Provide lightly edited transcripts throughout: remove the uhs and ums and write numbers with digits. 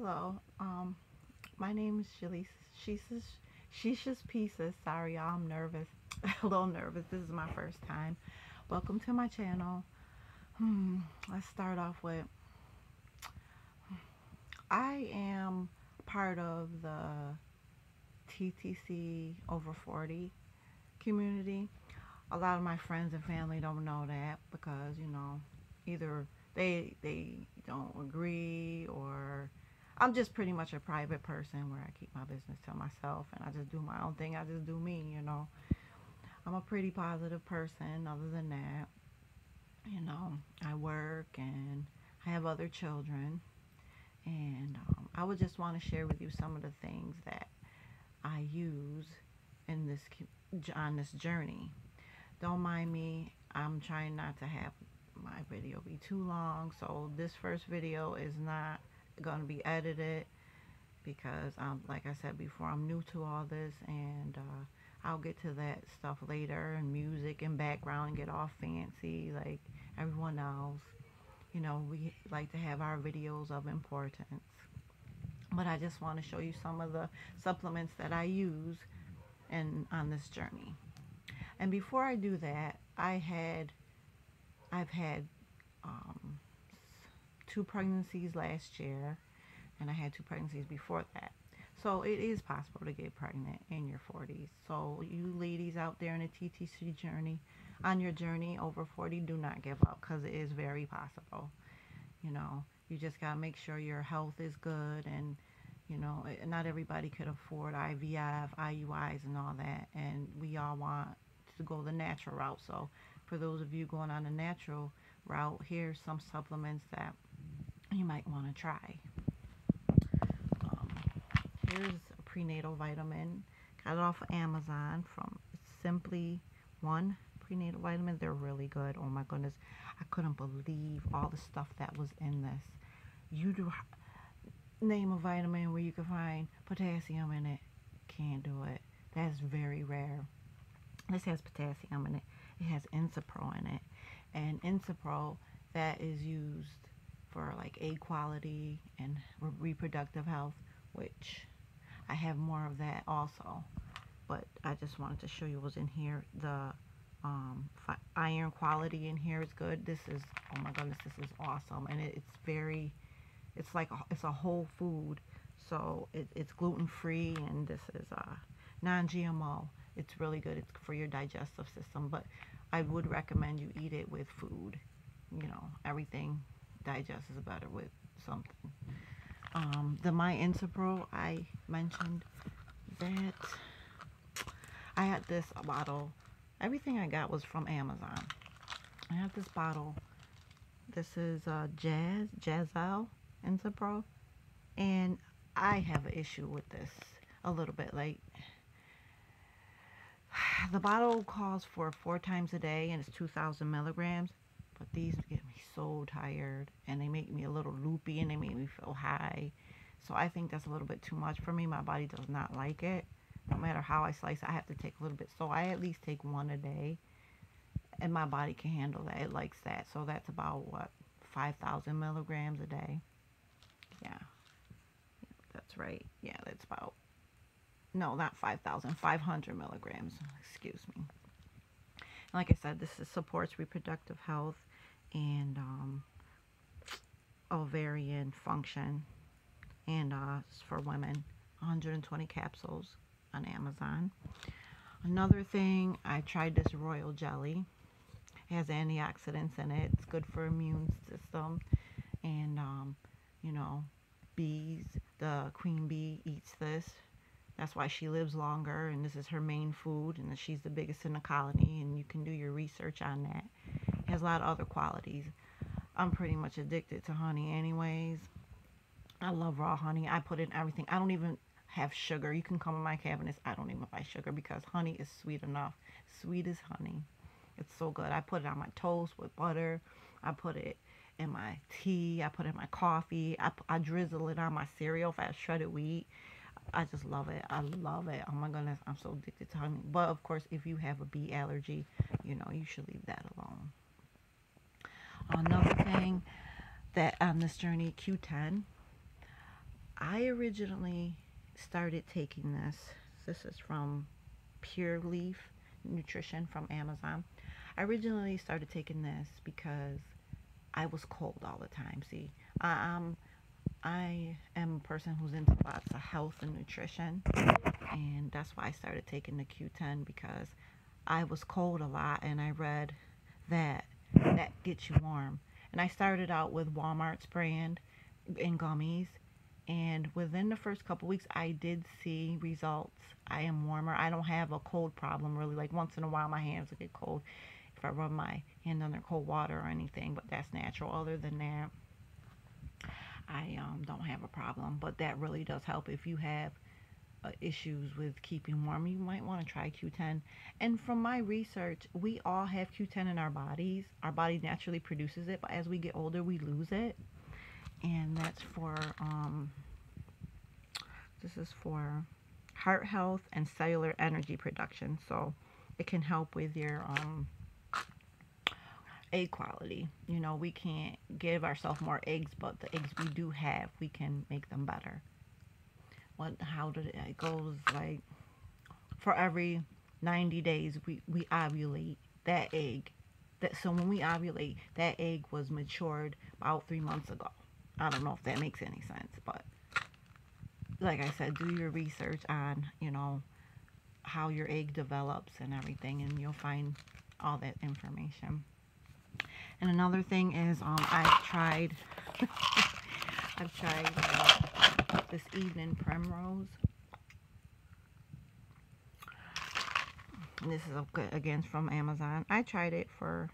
Hello. My name is Shisha's Pieces. Sorry, y'all. I'm nervous. A little nervous. This is my first time. Welcome to my channel. Let's start off with I am part of the TTC over 40 community. A lot of my friends and family don't know that because, either they don't agree, or I'm just pretty much a private person where I keep my business to myself and I just do my own thing. I just do me. I'm a pretty positive person. Other than that, I work and I have other children, and I would just want to share with you some of the things that I use in on this journey. Don't mind me. I'm trying not to have my video be too long, so this first video is not going to be edited because like I said before, I'm new to all this, and I'll get to that stuff later, and music and background, and get all fancy like everyone else. We like to have our videos of importance, but I just want to show you some of the supplements that I use on this journey. And before I do that, I've had um, 2 pregnancies last year, and I had 2 pregnancies before that. So it is possible to get pregnant in your 40s. So you ladies out there in the TTC journey, on your journey over 40, do not give up, because it is very possible. You just got to make sure your health is good, and not everybody could afford IVF, IUIs, and all that, and we all want to go the natural route. So for those of you going on the natural route, here's some supplements that you might want to try. Here's a prenatal vitamin. Got it off of Amazon from Simply One prenatal vitamins. They're really good. Oh my goodness, I couldn't believe all the stuff that was in this. You do name a vitamin where you can find potassium in it, can't do it. That's very rare. This has potassium in it. It has Insipro in it, and Insipro, that is used for like egg quality and reproductive health, which I have more of that also. But I just wanted to show you what's in here. The iron quality in here is good. This is, oh my goodness, this is awesome, and it's like it's a whole food, so it's gluten free, and this is non-GMO. It's really good. It's for your digestive system, but I would recommend you eat it with food. Everything digests better with something. The My Insipro, I mentioned that I had this bottle. Everything I got was from Amazon. I have this bottle. This is Jazzal Insipro, and I have an issue with this a little bit. Like, the bottle calls for 4 times a day, and it's 2,000 milligrams. But these get me so tired, and they make me a little loopy, and they make me feel high. So I think that's a little bit too much for me. My body does not like it. No matter how I slice, I have to take a little bit. So I at least take 1 a day, and my body can handle that. It likes that. So that's about, what, 5,000 milligrams a day. Yeah, that's right. Yeah, that's about, no, not 5,000, 500 milligrams. Excuse me. Like I said, this supports reproductive health and ovarian function, and it's for women. 120 capsules on Amazon. Another thing, I tried this royal jelly. It has antioxidants in it. It's good for immune system, and bees. The queen bee eats this. That's why she lives longer, and this is her main food, and she's the biggest in the colony, and you can do your research on that. It has a lot of other qualities. I'm pretty much addicted to honey anyways. I love raw honey. I put in everything. I don't even have sugar. You can come in my cabinets. I don't even buy sugar because honey is sweet enough. Sweet as honey. It's so good. I put it on my toast with butter. I put it in my tea. I put it in my coffee. I drizzle it on my cereal if I have shredded wheat. I just love it. I love it. Oh my goodness, I'm so addicted to honey. But of course, if you have a bee allergy, you should leave that alone. Another thing that on this journey, Q10, I originally started taking this. This is from Pure Leaf Nutrition from Amazon. I originally started taking this because I was cold all the time. See, I am a person who's into lots of health and nutrition, and that's why I started taking the Q10 because I was cold a lot, and I read that that gets you warm. And I started out with Walmart's brand in gummies, and within the first couple weeks, I did see results. I am warmer. I don't have a cold problem really. Like once in a while, my hands will get cold if I rub my hand under cold water or anything, but that's natural. Other than that, I don't have a problem. But that really does help if you have issues with keeping warm. You might want to try Q10. And from my research, we all have Q10 in our bodies. Our body naturally produces it, but as we get older, we lose it. And that's for this is for heart health and cellular energy production. So it can help with your egg quality. You know, we can't give ourselves more eggs, but the eggs we do have, we can make them better. How did it goes like for every 90 days we ovulate that egg. So when we ovulate, that egg was matured about 3 months ago. I don't know if that makes any sense, but like I said, do your research on, you know, how your egg develops and everything, and you'll find all that information. And another thing is, I've tried, I've tried this evening primrose. And this is again from Amazon. I tried it for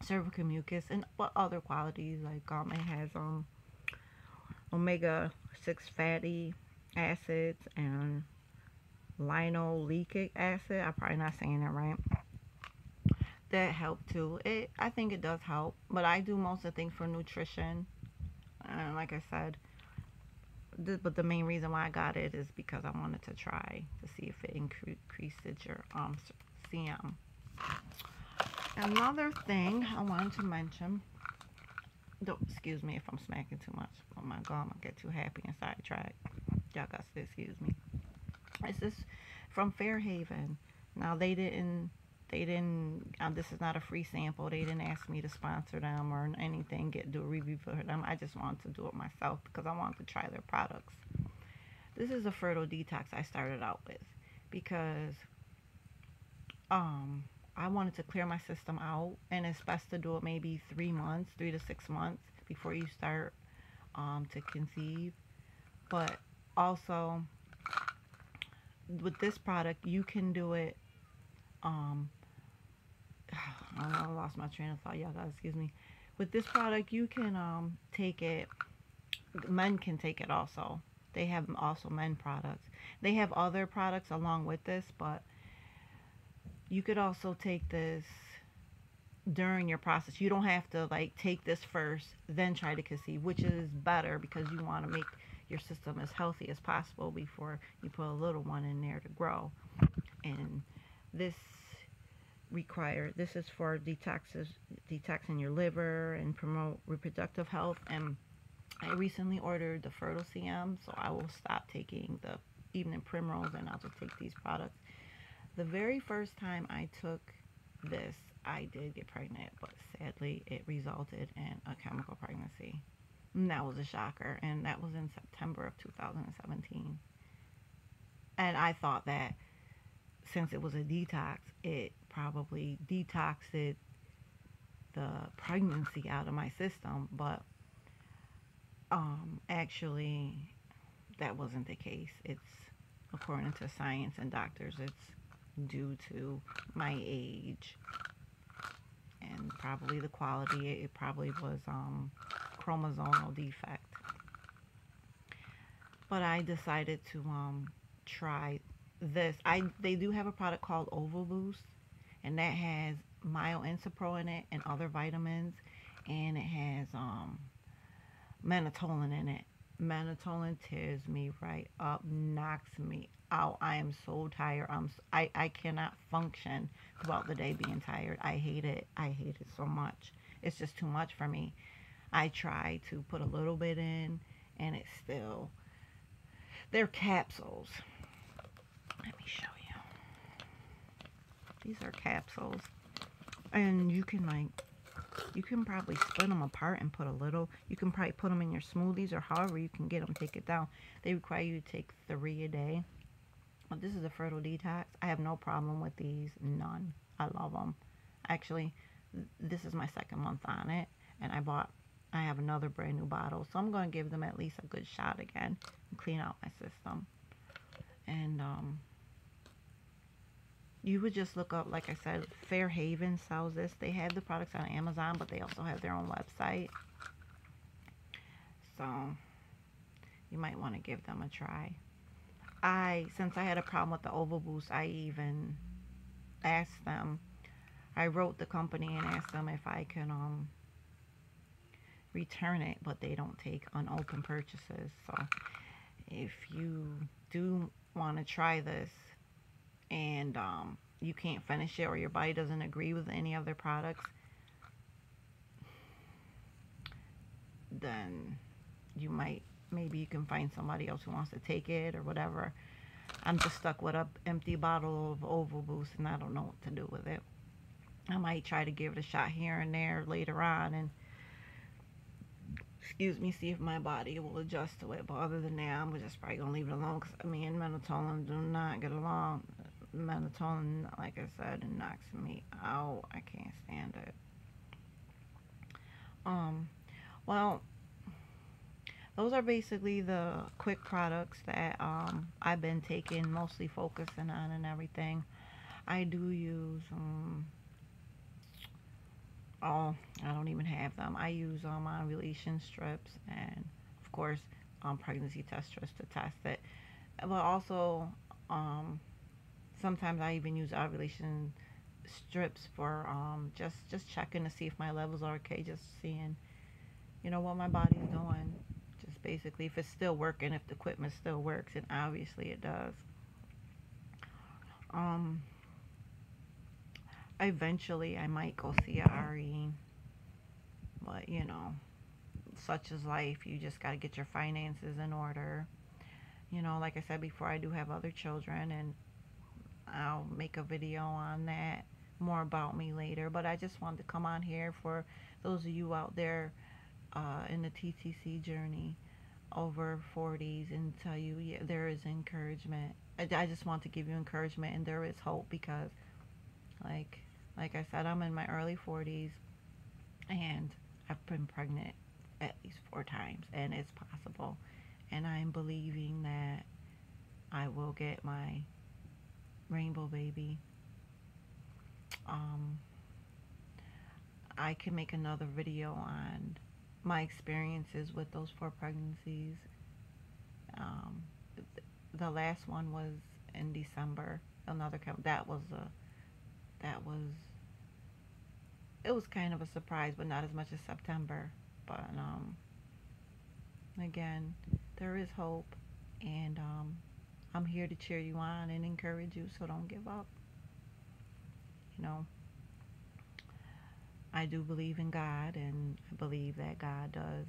cervical mucus and what other qualities like it has omega-6 fatty acids and linoleic acid. I'm probably not saying that right. That help too. I think it does help, but I do most of the things for nutrition. And like I said, but the main reason why I got it is because I wanted to try to see if it increases your CM. Another thing I wanted to mention, don't excuse me if I'm smacking too much on my gum. I get too happy and sidetracked. Y'all got to excuse me. It's this from Fairhaven. Now they didn't. This is not a free sample. They didn't ask me to sponsor them or anything. Do a review for them. I just wanted to do it myself because I wanted to try their products. This is a fertile detox I started out with because I wanted to clear my system out, and it's best to do it maybe 3 months, 3 to 6 months before you start to conceive. But also with this product, you can do it. I lost my train of thought. Y'all guys, excuse me. With this product, you can take it. Men can take it also. They have also men products. They have other products along with this, but you could also take this during your process. You don't have to like take this first, then try to conceive, which is better because you want to make your system as healthy as possible before you put a little one in there to grow. And this is for detoxing your liver and promote reproductive health. And I recently ordered the Fertile CM, so I will stop taking the evening primrose and I'll just take these products. The very first time I took this, I did get pregnant, but sadly it resulted in a chemical pregnancy. And that was a shocker, and that was in September of 2017. And I thought that since it was a detox, it probably detoxed the pregnancy out of my system, but actually that wasn't the case. It's according to science and doctors, it's due to my age and probably the quality. It probably was chromosomal defect. But I decided to try this. They do have a product called Oval Boost, and that has myoinsapro in it and other vitamins, and it has melatonin in it. Melatonin tears me right up, knocks me out. I am so tired. I cannot function throughout the day being tired. I hate it. I hate it so much. It's just too much for me. I try to put a little bit in, and it's still, they're capsules. Let me show you. These are capsules, and you can probably split them apart and put a little. You can probably put them in your smoothies or however you can get them. Take it down. They require you to take 3 a day. But this is a fertile detox. I have no problem with these. None. I love them. Actually, this is my 2nd month on it, and I have another brand new bottle, so I'm going to give them at least a good shot again and clean out my system. And you would just look up, like I said, Fairhaven sells this. They have the products on Amazon, but they also have their own website. So you might want to give them a try. Since I had a problem with the Oval Boost, I even asked them, I wrote the company and asked them if I can return it, but they don't take unopened purchases. So if you do want to try this and you can't finish it, or your body doesn't agree with any of their products, then maybe you can find somebody else who wants to take it or whatever. I'm just stuck with an empty bottle of Oval Boost, and I don't know what to do with it. I might try to give it a shot here and there later on, and see if my body will adjust to it. But other than that, I'm just probably gonna leave it alone, because me and melatonin do not get along. Melatonin, like I said, it knocks me out. I can't stand it. Well, those are basically the quick products that I've been taking, mostly focusing on and everything. I do use I don't even have them. I use ovulation strips, and of course pregnancy test strips to test it. But also sometimes I even use ovulation strips for just checking to see if my levels are okay, just seeing what my body's doing. Just basically if it's still working, if the equipment still works, and obviously it does. Eventually I might go see a RE, but such is life. You just got to get your finances in order. Like I said before, I do have other children, and I'll make a video on that, more about me later. But I just wanted to come on here for those of you out there in the TTC journey, over 40s, and tell you, yeah, there is encouragement. I just want to give you encouragement, and there is hope, because like I said, I'm in my early 40s, and I've been pregnant at least 4 times, and it's possible. And I'm believing that I will get my rainbow baby. I can make another video on my experiences with those 4 pregnancies. The last one was in December. It was kind of a surprise, but not as much as September. But again, there is hope, and I'm here to cheer you on and encourage you, so don't give up. I do believe in God, and I believe that God does,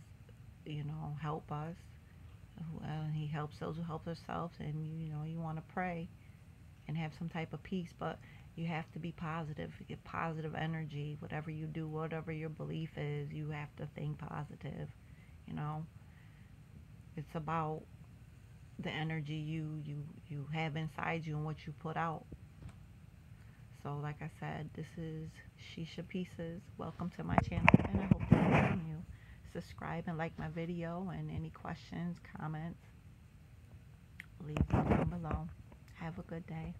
help us. He helps those who help themselves, and you want to pray and have some type of peace, but you have to be positive. Get positive energy. Whatever you do, whatever your belief is, you have to think positive. It's about the energy you have inside you and what you put out. So like I said, this is Shisha Pieces. Welcome to my channel, and I hope to hear from you. Subscribe and like my video, and any questions, comments, leave them down below. Have a good day.